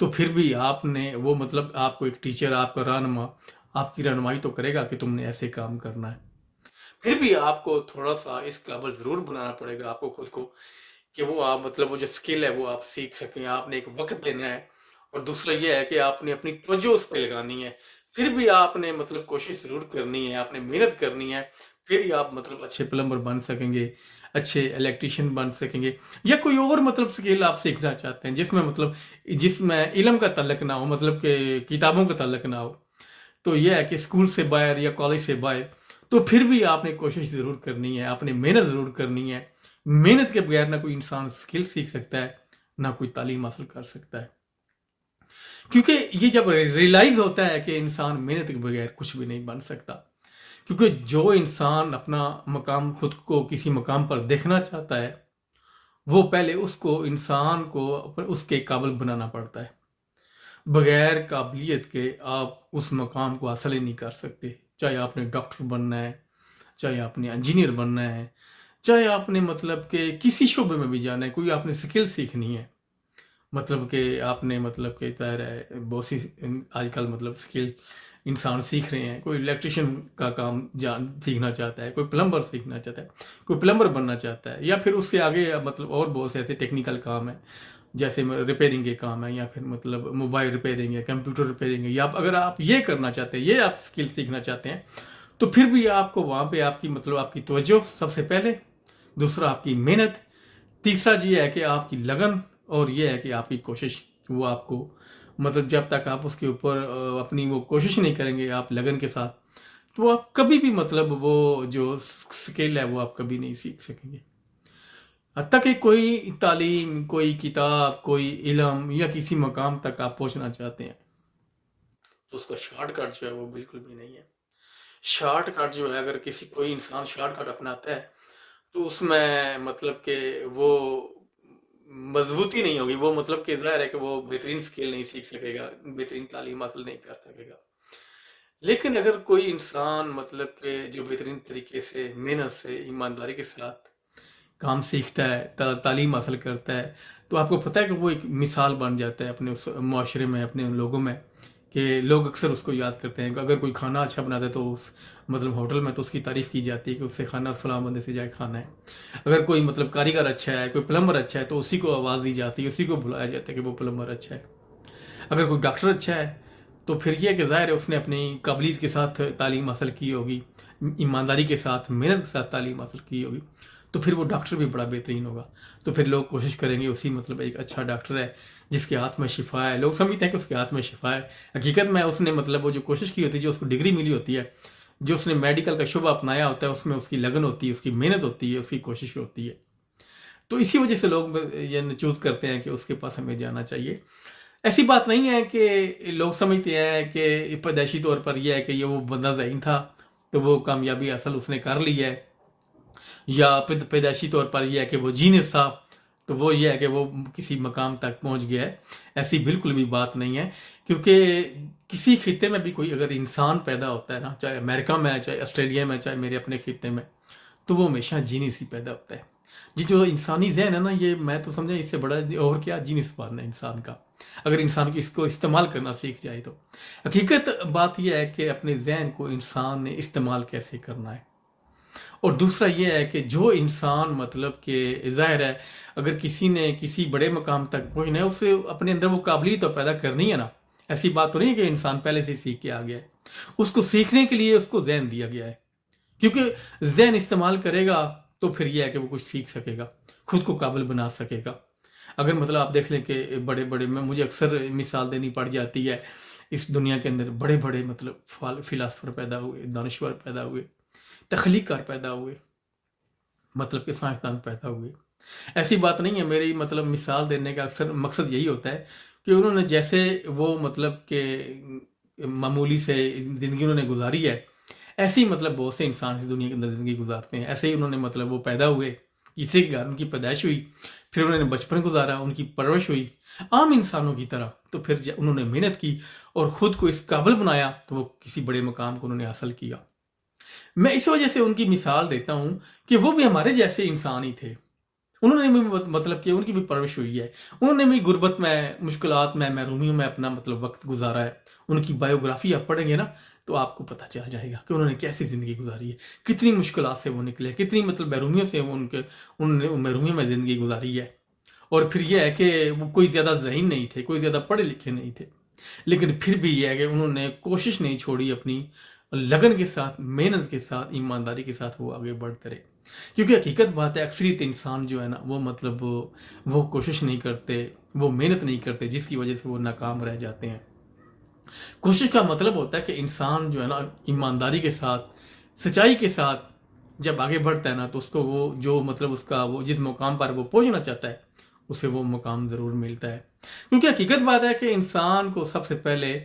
تو پھر بھی آپ نے وہ مطلب آپ کو ایک ٹیچر، آپ کا رہنما آپ کی رہنمائی تو کرے گا کہ تم نے ایسے کام کرنا ہے. پھر بھی آپ کو تھوڑا سا اس قابل ضرور بنانا پڑے گا آپ کو خود کو، کہ وہ آپ مطلب وہ جو سکل ہے وہ آپ سیکھ سکیں. آپ نے ایک وقت دینا ہے، اور دوسرا یہ ہے کہ آپ نے اپنی توجہ اس پہ لگانی ہے. پھر بھی آپ نے مطلب کوشش ضرور کرنی ہے، آپ نے محنت کرنی ہے. پھر ہی آپ مطلب اچھے پلمبر بن سکیں گے، اچھے الیکٹریشین بن سکیں گے، یا کوئی اور مطلب سکل آپ سیکھنا چاہتے ہیں جس میں علم کا تعلق نہ ہو، مطلب کہ کتابوں کا تعلق نہ ہو. تو یہ ہے کہ اسکول سے باہر یا کالج سے باہر تو پھر بھی آپ نے کوشش ضرور کرنی ہے، آپ نے محنت ضرور کرنی ہے. محنت کے بغیر نہ کوئی انسان سکل سیکھ سکتا ہے، نہ کوئی تعلیم حاصل کر سکتا ہے. کیونکہ یہ جب ریلائز ہوتا ہے کہ انسان محنت کے بغیر کچھ بھی نہیں بن سکتا. کیونکہ جو انسان اپنا مقام خود کو کسی مقام پر دیکھنا چاہتا ہے، وہ پہلے اس کو انسان کو اس کے قابل بنانا پڑتا ہے. بغیر قابلیت کے آپ اس مقام کو حاصل ہی نہیں کر سکتے. چاہے آپ نے ڈاکٹر بننا ہے، چاہے آپ نے انجینئر بننا ہے، چاہے آپ نے مطلب کہ کسی شعبے میں بھی جانا ہے، کوئی آپ نے سکل سیکھنی ہے. مطلب کہ آپ نے مطلب کہ ظاہر ہے بہت سی آج کل مطلب سکل انسان سیکھ رہے ہیں. کوئی الیکٹریشین کا کام سیکھنا چاہتا ہے، کوئی پلمبر سیکھنا چاہتا ہے، کوئی پلمبر بننا چاہتا ہے، یا پھر اس سے آگے مطلب اور بہت سے ایسے ٹیکنیکل کام ہیں جیسے ریپیرنگ کے کام ہیں، یا پھر مطلب موبائل ریپیرنگ ہے، کمپیوٹر ریپیرنگ ہے. یا اگر آپ یہ کرنا چاہتے ہیں، یہ آپ سکل سیکھنا چاہتے ہیں، تو پھر بھی آپ کو وہاں پہ آپ کی مطلب آپ کی توجہ سب سے پہلے، دوسرا آپ کی محنت، تیسرا یہ ہے کہ آپ کی لگن، اور یہ ہے کہ آپ کی کوشش. وہ آپ کو مطلب جب تک آپ اس کے اوپر اپنی وہ کوشش نہیں کریں گے آپ لگن کے ساتھ، تو آپ کبھی بھی مطلب وہ جو سکل ہے وہ آپ کبھی نہیں سیکھ سکیں گے. حتیٰ کہ کوئی تعلیم، کوئی کتاب، کوئی علم یا کسی مقام تک آپ پہنچنا چاہتے ہیں، تو اس کا شارٹ کٹ جو ہے وہ بالکل بھی نہیں ہے. شارٹ کٹ جو ہے، اگر کوئی انسان شارٹ کٹ اپناتا ہے تو اس میں مطلب کہ وہ مضبوطی نہیں ہوگی. وہ مطلب کہ ظاہر ہے کہ وہ بہترین سکل نہیں سیکھ سکے گا، بہترین تعلیم حاصل نہیں کر سکے گا. لیکن اگر کوئی انسان مطلب کہ جو بہترین طریقے سے محنت سے ایمانداری کے ساتھ کام سیکھتا ہے، تعلیم حاصل کرتا ہے، تو آپ کو پتہ ہے کہ وہ ایک مثال بن جاتا ہے اپنے اس معاشرے میں، اپنے ان لوگوں میں، کہ لوگ اکثر اس کو یاد کرتے ہیں. کہ اگر کوئی کھانا اچھا بناتا ہے تو اس مطلب ہوٹل میں تو اس کی تعریف کی جاتی ہے کہ اس سے کھانا فلاں بندے سے جائے کھانا ہے. اگر کوئی مطلب کاریگر اچھا ہے، کوئی پلمبر اچھا ہے، تو اسی کو آواز دی جاتی ہے، اسی کو بلایا جاتا ہے کہ وہ پلمبر اچھا ہے. اگر کوئی ڈاکٹر اچھا ہے تو پھر یہ کہ ظاہر ہے اس نے اپنی قابلیت کے ساتھ تعلیم حاصل کی ہوگی، ایمانداری کے ساتھ، محنت کے ساتھ تعلیم حاصل کی ہوگی، تو پھر وہ ڈاکٹر بھی بڑا بہترین ہوگا. تو پھر لوگ کوشش کریں گے اسی مطلب ایک اچھا ڈاکٹر ہے جس کے ہاتھ میں شفا ہے. لوگ سمجھتے ہیں کہ اس کے ہاتھ میں شفا ہے، حقیقت میں اس نے مطلب وہ جو کوشش کی ہوتی ہے، جو اس کو ڈگری ملی ہوتی ہے، جو اس نے میڈیکل کا شعبہ اپنایا ہوتا ہے، اس میں اس کی لگن ہوتی ہے، اس کی محنت ہوتی ہے، اس کی کوشش ہوتی ہے. تو اسی وجہ سے لوگ یہ چوز کرتے ہیں کہ اس کے پاس ہمیں جانا چاہیے. ایسی بات نہیں ہے کہ لوگ سمجھتے ہیں کہ پیدائشی طور پر یہ ہے کہ یہ وہ بندہ ذہین تھا تو وہ کامیابی حاصل اس نے کر لی ہے، یا پیدائشی طور پر یہ ہے کہ وہ جینس تھا تو وہ یہ ہے کہ وہ کسی مقام تک پہنچ گیا ہے. ایسی بالکل بھی بات نہیں ہے. کیونکہ کسی خطے میں بھی کوئی اگر انسان پیدا ہوتا ہے نا، چاہے امریکہ میں، چاہے آسٹریلیا میں، چاہے میرے اپنے خطے میں، تو وہ ہمیشہ جینس ہی پیدا ہوتا ہے. جو انسانی ذہن ہے نا، یہ میں تو سمجھا اس سے بڑا اور کیا جینس بننا ہے انسان کا، اگر انسان اس کو استعمال کرنا سیکھ جائے تو. حقیقت بات یہ ہے کہ اپنے ذہن کو انسان نے استعمال کیسے کرنا ہے. اور دوسرا یہ ہے کہ جو انسان مطلب کہ ظاہر ہے اگر کسی نے کسی بڑے مقام تک پہنچنا ہے، اسے اپنے اندر وہ قابلیت تو پیدا کرنی ہے نا. ایسی بات تو نہیں ہے کہ انسان پہلے سے سیکھ کے آ گیا ہے. اس کو سیکھنے کے لیے اس کو ذہن دیا گیا ہے، کیونکہ ذہن استعمال کرے گا تو پھر یہ ہے کہ وہ کچھ سیکھ سکے گا، خود کو قابل بنا سکے گا. اگر مطلب آپ دیکھ لیں کہ بڑے بڑے مجھے اکثر مثال دینی پڑ جاتی ہے، اس دنیا کے اندر بڑے بڑے مطلب فلاسفر پیدا ہوئے، دانشور پیدا ہوئے، تخلیق کار پیدا ہوئے، مطلب کہ سائنسدان پیدا ہوئے. ایسی بات نہیں ہے. میری مطلب مثال دینے کا اکثر مقصد یہی ہوتا ہے کہ انہوں نے جیسے وہ مطلب کہ معمولی سے زندگی انہوں نے گزاری ہے، ایسی مطلب بہت سے انسان اس دنیا کے اندر زندگی گزارتے ہیں. ایسے ہی انہوں نے مطلب وہ پیدا ہوئے، کسی کے گھر ان کی پیدائش ہوئی، پھر انہوں نے بچپن گزارا، ان کی پرورش ہوئی عام انسانوں کی طرح، تو پھر انہوں نے محنت کی اور خود کو اس قابل بنایا تو وہ کسی بڑے مقام کو انہوں نے حاصل کیا. میں اس وجہ سے ان کی مثال دیتا ہوں کہ وہ بھی ہمارے جیسے انسان ہی تھے. انہوں نے بھی مطلب کہ ان کی بھی پرورش ہوئی ہے، انہوں نے بھی غربت میں، مشکلات میں، محرومیوں میں اپنا مطلب وقت گزارا ہے۔ ان کی بایوگرافی آپ پڑھیں گے نا تو آپ کو پتہ چل جائے گا کہ انہوں نے کیسی زندگی گزاری ہے، کتنی مشکلات سے وہ نکلے، کتنی مطلب محرومیوں سے انہوں نے محرومیوں میں زندگی گزاری ہے۔ اور پھر یہ ہے کہ وہ کوئی زیادہ ذہین نہیں تھے، کوئی زیادہ پڑھے لکھے نہیں تھے، لیکن پھر بھی یہ ہے کہ انہوں نے کوشش نہیں چھوڑی، اپنی لگن کے ساتھ، محنت کے ساتھ، ایمانداری کے ساتھ وہ آگے بڑھتے رہے۔ کیونکہ حقیقت بات ہے، اکثریت انسان جو ہے نا وہ مطلب وہ کوشش نہیں کرتے، وہ محنت نہیں کرتے، جس کی وجہ سے وہ ناکام رہ جاتے ہیں۔ کوشش کا مطلب ہوتا ہے کہ انسان جو ہے نا ایمانداری کے ساتھ، سچائی کے ساتھ جب آگے بڑھتا ہے نا تو اس کو وہ جو مطلب اس کا وہ جس مقام پر وہ پہنچنا چاہتا ہے اسے وہ مقام ضرور ملتا ہے۔ کیونکہ حقیقت بات ہے کہ انسان کو سب سے پہلے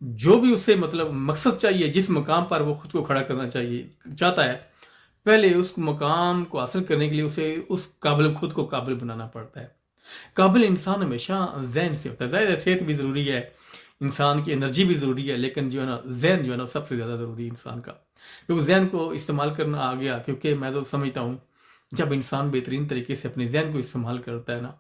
جو بھی اسے مطلب مقصد چاہیے، جس مقام پر وہ خود کو کھڑا کرنا چاہتا ہے، پہلے اس مقام کو حاصل کرنے کے لیے اسے اس خود کو قابل بنانا پڑتا ہے۔ قابل انسان ہمیشہ ذہن سے ہوتا ہے، ظاہر ہے صحت بھی ضروری ہے، انسان کی انرجی بھی ضروری ہے، لیکن جو ہے نا ذہن جو ہے نا سب سے زیادہ ضروری ہے انسان کا، کیونکہ ذہن کو استعمال کرنا آ گیا۔ کیونکہ میں تو سمجھتا ہوں جب انسان بہترین طریقے سے اپنے ذہن کو استعمال کرتا ہے نا،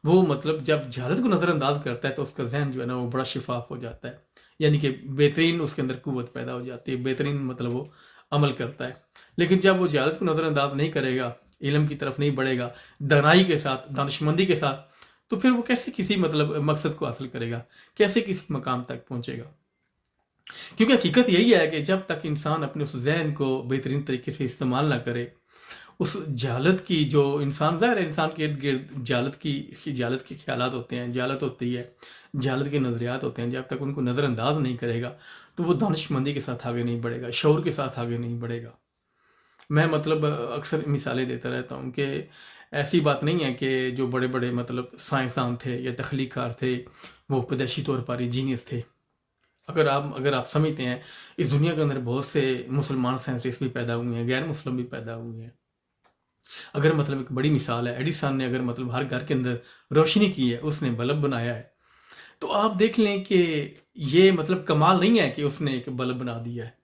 وہ مطلب جب جہالت کو نظر انداز کرتا ہے تو اس کا ذہن جو ہے نا وہ بڑا شفاف ہو جاتا ہے، یعنی کہ بہترین اس کے اندر قوت پیدا ہو جاتی ہے، بہترین مطلب وہ عمل کرتا ہے۔ لیکن جب وہ جہالت کو نظر انداز نہیں کرے گا، علم کی طرف نہیں بڑھے گا، دانائی کے ساتھ، دانشمندی کے ساتھ، تو پھر وہ کیسے کسی مطلب مقصد کو حاصل کرے گا، کیسے کسی مقام تک پہنچے گا؟ کیونکہ حقیقت یہی ہے کہ جب تک انسان اپنے اس ذہن کو بہترین طریقے سے استعمال نہ کرے، اس جہالت کی جو انسان، ظاہر ہے انسان کے ارد گرد جہالت کے خیالات ہوتے ہیں، جہالت ہوتی ہے، جہالت کے نظریات ہوتے ہیں، جب تک ان کو نظر انداز نہیں کرے گا تو وہ دانشمندی کے ساتھ آگے نہیں بڑھے گا، شعور کے ساتھ آگے نہیں بڑھے گا۔ میں مطلب اکثر مثالیں دیتا رہتا ہوں کہ ایسی بات نہیں ہے کہ جو بڑے بڑے مطلب سائنسدان تھے یا تخلیق کار تھے وہ پیدائشی طور پر جینیس تھے۔ اگر آپ سمجھتے ہیں اس دنیا کے اندر بہت سے مسلمان سائنسسٹ بھی پیدا ہوئے ہیں، غیر مسلم بھی پیدا ہوئے ہیں۔ اگر مطلب ایک بڑی مثال ہے، ایڈیسن نے اگر مطلب ہر گھر کے اندر روشنی کی ہے، اس نے بلب بنایا ہے، تو آپ دیکھ لیں کہ یہ مطلب کمال نہیں ہے کہ اس نے ایک بلب بنا دیا ہے،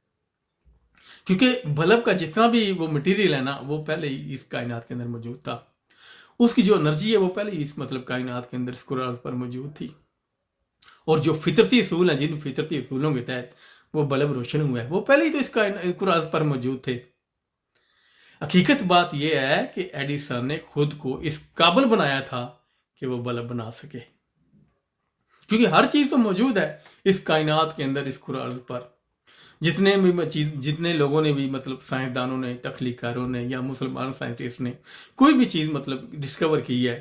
کیونکہ بلب کا جتنا بھی وہ مٹیریل ہے نا وہ پہلے ہی اس کائنات کے اندر موجود تھا، اس کی جو انرجی ہے وہ پہلے ہی اس مطلب کائنات کے اندر اس کرال پر موجود تھی، اور جو فطرتی اصول ہیں، جن فطرتی اصولوں کے تحت وہ بلب روشن ہوا ہے، وہ پہلے ہی تو اس کرال پر موجود تھے۔ حقیقت بات یہ ہے کہ ایڈیسن نے خود کو اس قابل بنایا تھا کہ وہ بلب بنا سکے، کیونکہ ہر چیز تو موجود ہے اس کائنات کے اندر، اس کرال پر۔ جتنے لوگوں نے بھی مطلب سائنسدانوں نے، تخلیق کاروں نے یا مسلمان سائنٹسٹ نے کوئی بھی چیز مطلب ڈسکور کی ہے،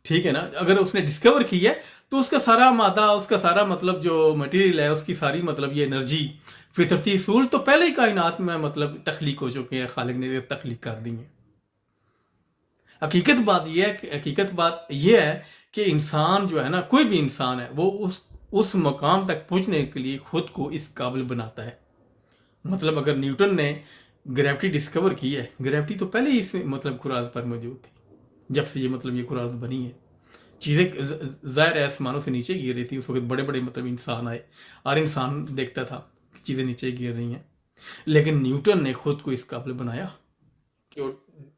ٹھیک ہے نا، اگر اس نے ڈسکور کی ہے تو اس کا سارا مادہ، اس کا سارا مطلب جو مٹیریل ہے، اس کی ساری مطلب یہ انرجی، فطرتی اصول تو پہلے ہی کائنات میں مطلب تخلیق ہو چکے ہیں، خالق نے تخلیق کر دی ہیں۔ حقیقت بات یہ ہے کہ انسان جو ہے نا، کوئی بھی انسان ہے، وہ اس مقام تک پہنچنے کے لیے خود کو اس قابل بناتا ہے۔ مطلب اگر نیوٹن نے گریوٹی ڈسکور کی ہے، گریوٹی تو پہلے ہی اس مطلب کرال پر موجود تھی، جب سے یہ مطلب یہ کرال بنی ہے، چیزیں ظاہر ہے آسمانوں سے نیچے گر رہی تھی، اس وقت بڑے بڑے مطلب انسان آئے، اور انسان دیکھتا تھا کہ چیزیں نیچے گر رہی ہیں، لیکن نیوٹن نے خود کو اس قابل بنایا کہ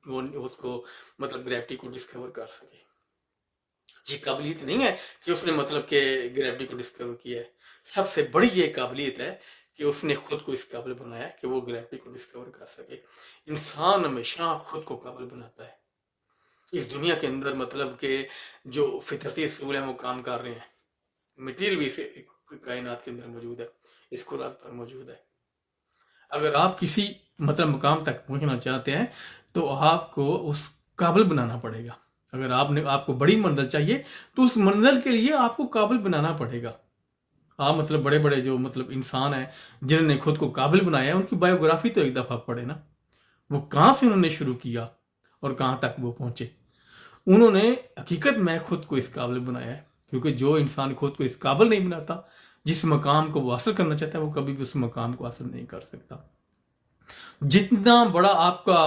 وہ اس کو مطلب گریوٹی کو ڈسکور کر سکے۔ یہ قابلیت نہیں ہے کہ اس نے مطلب کہ گریوٹی کو ڈسکور کیا ہے، سب سے بڑی یہ قابلیت ہے کہ اس نے خود کو اس قابل بنایا کہ وہ گریوٹی کو ڈسکور کر سکے۔ انسان ہمیشہ خود کو قابل بناتا ہے اس دنیا کے اندر، مطلب کہ جو فطرتی اصول ہیں وہ کام کر رہے ہیں، مٹیریل بھی کائنات کے اندر موجود ہے، اس کرال پر موجود ہے۔ اگر آپ کسی مطلب مقام تک پہنچنا چاہتے ہیں تو آپ کو اس قابل بنانا پڑے گا۔ اگر آپ کو بڑی منزل چاہیے تو اس منزل کے لیے آپ کو قابل بنانا پڑے گا۔ آپ مطلب بڑے بڑے جو مطلب انسان ہیں جنہوں نے خود کو قابل بنایا ہے، ان کی بایوگرافی تو ایک دفعہ پڑھے نا، وہ کہاں سے انہوں نے شروع کیا اور کہاں تک وہ پہنچے۔ انہوں نے حقیقت میں خود کو اس قابل بنایا ہے، کیونکہ جو انسان خود کو اس قابل نہیں بناتا، جس مقام کو وہ حاصل کرنا چاہتا ہے، وہ کبھی بھی اس مقام کو حاصل نہیں کر سکتا۔ جتنا بڑا آپ کا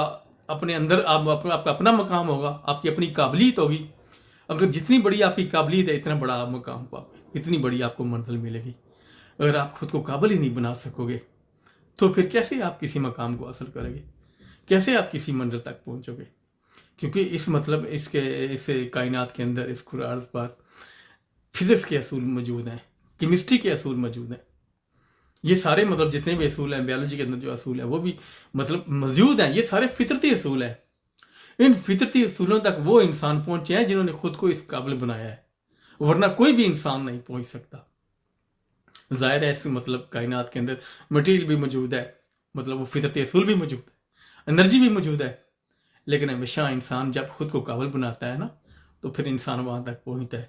اپنے اندر آپ کا اپنا مقام ہوگا، آپ کی اپنی قابلیت ہوگی، اگر جتنی بڑی آپ کی قابلیت ہے اتنا بڑا آپ مقام پاؤگے، اتنی بڑی آپ کو منزل ملے گی۔ اگر آپ خود کو قابل ہی نہیں بنا سکو گے تو پھر کیسے آپ کسی مقام کو حاصل کریں گے، کیسے آپ کسی منزل تک پہنچو گے؟ کیونکہ اس کائنات کے اندر، اس کرۂ ارض پر فزکس کے اصول موجود ہیں، کیمسٹری کے اصول موجود ہیں، یہ سارے مطلب جتنے بھی اصول ہیں، بیولوجی کے اندر جو اصول ہیں وہ بھی مطلب موجود ہیں، یہ سارے فطرتی اصول ہیں۔ ان فطرتی اصولوں تک وہ انسان پہنچے ہیں جنہوں نے خود کو اس قابل بنایا ہے، ورنہ کوئی بھی انسان نہیں پہنچ سکتا۔ ظاہر ہے اس مطلب کائنات کے اندر مٹیریل بھی موجود ہے، مطلب وہ فطرتی اصول بھی موجود ہے، انرجی بھی موجود ہے، لیکن ہمیشہ انسان جب خود کو قابل بناتا ہے نا تو پھر انسان وہاں تک پہنچتا ہے۔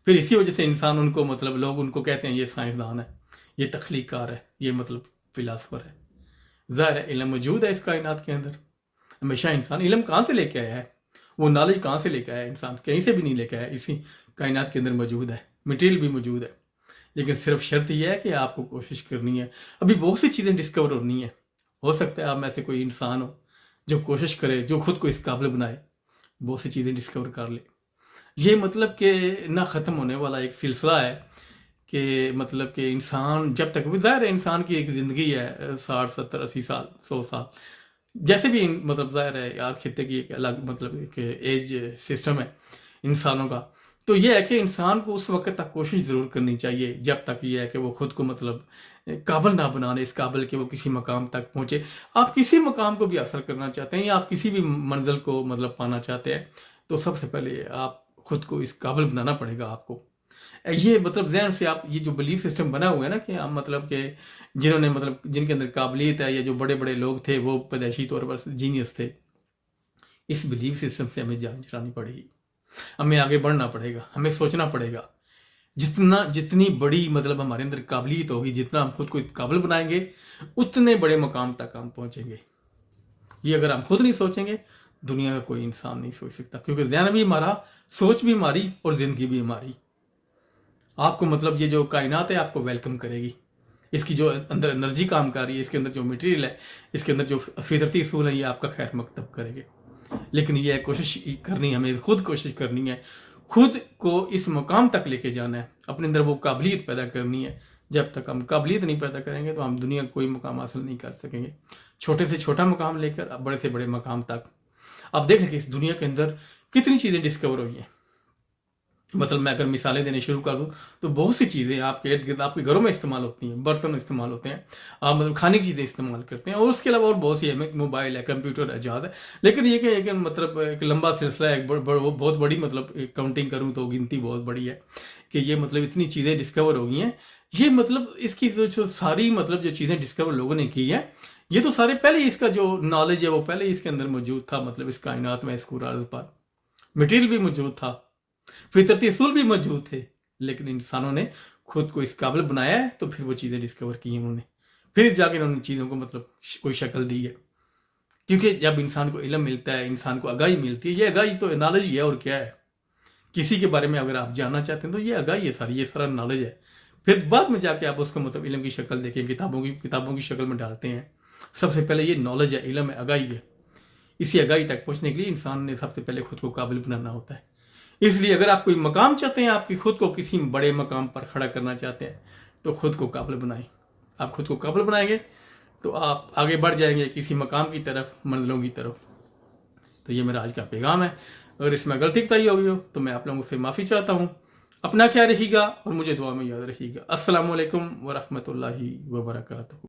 پھر اسی وجہ سے انسان ان کو مطلب لوگ ان کو کہتے ہیں یہ سائنسدان ہے، یہ تخلیق کار ہے، یہ مطلب فلاسفر ہے۔ ظاہر ہے علم موجود ہے اس کائنات کے اندر، ہمیشہ انسان علم کہاں سے لے کے آیا ہے، وہ نالج کہاں سے لے کے آیا ہے؟ انسان کہیں سے بھی نہیں لے کے آیا، اسی کائنات کے اندر موجود ہے، مٹیریل بھی موجود ہے۔ لیکن صرف شرط یہ ہے کہ آپ کو کوشش کرنی ہے۔ ابھی بہت سی چیزیں ڈسکور ہونی ہیں، ہو سکتا ہے آپ میں سے کوئی انسان ہو جو کوشش کرے، جو خود کو اس قابل بنائے، بہت سی چیزیں ڈسکور کر لے۔ یہ مطلب کہ نہ ختم ہونے والا ایک سلسلہ ہے کہ مطلب کہ انسان جب تک، ظاہر ہے انسان کی ایک زندگی ہے 60 70 80 سال 100 سال، جیسے بھی مطلب ظاہر ہے یار خطے کی ایک الگ مطلب ایک ایج سسٹم ہے انسانوں کا۔ تو یہ ہے کہ انسان کو اس وقت تک کوشش ضرور کرنی چاہیے جب تک یہ ہے کہ وہ خود کو مطلب قابل نہ بنانے، اس قابل کہ وہ کسی مقام تک پہنچے۔ آپ کسی مقام کو بھی حاصل کرنا چاہتے ہیں یا آپ کسی بھی منزل کو مطلب پانا چاہتے ہیں تو سب سے پہلے آپ خود کو اس قابل بنانا پڑے گا آپ کو۔ یہ مطلب ذہن سے آپ یہ جو بلیف سسٹم بنا ہوا ہے نا کہ ہم مطلب کہ جنہوں نے مطلب جن کے اندر قابلیت ہے یا جو بڑے بڑے لوگ تھے وہ پیدائشی طور پر جینیس تھے، اس بلیف سسٹم سے ہمیں جان چھڑانی پڑے گی، ہمیں آگے بڑھنا پڑے گا، ہمیں سوچنا پڑے گا۔ جتنی بڑی مطلب ہمارے اندر قابلیت ہوگی، جتنا ہم خود کو قابل بنائیں گے، اتنے بڑے مقام تک ہم پہنچیں گے۔ یہ اگر ہم خود نہیں سوچیں گے، دنیا کا کوئی انسان نہیں سوچ سکتا، کیونکہ ذہن بھی ہمارا، سوچ بھی ہماری اور زندگی بھی ہماری۔ آپ کو مطلب یہ جو کائنات ہے آپ کو ویلکم کرے گی، اس کی جو اندر انرجی کام کر رہی ہے، اس کے اندر جو مٹیریل ہے، اس کے اندر جو فطرتی اصول ہیں، یہ آپ کا خیر مکتب کرے گے۔ لیکن یہ کوشش کرنی ہے، ہمیں خود کوشش کرنی ہے، خود کو اس مقام تک لے کے جانا ہے، اپنے اندر وہ قابلیت پیدا کرنی ہے۔ جب تک ہم قابلیت نہیں پیدا کریں گے تو ہم دنیا کا کوئی مقام حاصل نہیں کر سکیں گے، چھوٹے سے چھوٹا مقام لے کر بڑے سے بڑے مقام تک۔ اب دیکھیں کہ اس دنیا کے اندر کتنی چیزیں ڈسکور ہوئی ہیں۔ مطلب میں اگر مثالیں دینے شروع کر دوں تو بہت سی چیزیں آپ کے ارد گرد آپ کے گھروں میں استعمال ہوتی ہیں، برتن استعمال ہوتے ہیں، آپ مطلب کھانے کی چیزیں استعمال کرتے ہیں، اور اس کے علاوہ اور بہت سی ہے، موبائل ہے، کمپیوٹر ہے، جہاز ہے۔ لیکن یہ کہ ایک مطلب ایک لمبا سلسلہ ہے، بہت بڑی مطلب کاؤنٹنگ کروں تو گنتی بہت بڑی ہے کہ یہ مطلب اتنی چیزیں ڈسکور ہو گئی ہیں۔ یہ مطلب اس کی جو ساری مطلب جو چیزیں ڈسکور لوگوں نے کی ہیں، یہ تو سارے پہلے اس کا جو نالج ہے وہ پہلے اس کے اندر موجود تھا، مطلب اس کائنات میں، اس کرۂ ارض پر مٹیریل بھی موجود تھا، فطرتی اصول بھی موجود تھے، لیکن انسانوں نے خود کو اس قابل بنایا ہے تو پھر وہ چیزیں ڈسکور کی ہیں انہوں نے، پھر جا کے انہوں نے چیزوں کو مطلب کوئی شکل دی ہے۔ کیونکہ جب انسان کو علم ملتا ہے، انسان کو آگاہی ملتی ہے، یہ آگاہی تو نالج ہی ہے اور کیا ہے۔ کسی کے بارے میں اگر آپ جاننا چاہتے ہیں تو یہ آگاہی ہے، یہ سارا نالج ہے۔ پھر بعد میں جا کے آپ اس کو مطلب علم کی شکل دیکھیں، کتابوں کی شکل میں ڈالتے ہیں۔ سب سے پہلے یہ نالج ہے، علم ہے، آگاہی ہے۔ اسی آگاہی تک پہنچنے کے لیے انسان نے سب سے پہلے خود کو قابل بنانا ہوتا ہے۔ اس لیے اگر آپ کوئی مقام چاہتے ہیں، آپ کی خود کو کسی بڑے مقام پر کھڑا کرنا چاہتے ہیں تو خود کو قابل بنائیں۔ آپ خود کو قابل بنائیں گے تو آپ آگے بڑھ جائیں گے کسی مقام کی طرف، منزلوں کی طرف۔ تو یہ میرا آج کا پیغام ہے۔ اگر اس میں غلطی کوتاہی ہوئی ہو تو میں آپ لوگوں سے معافی چاہتا ہوں۔ اپنا خیال رکھیے گا اور مجھے دعا میں یاد رکھیے گا۔ السلام علیکم ورحمۃ اللہ وبرکاتہ۔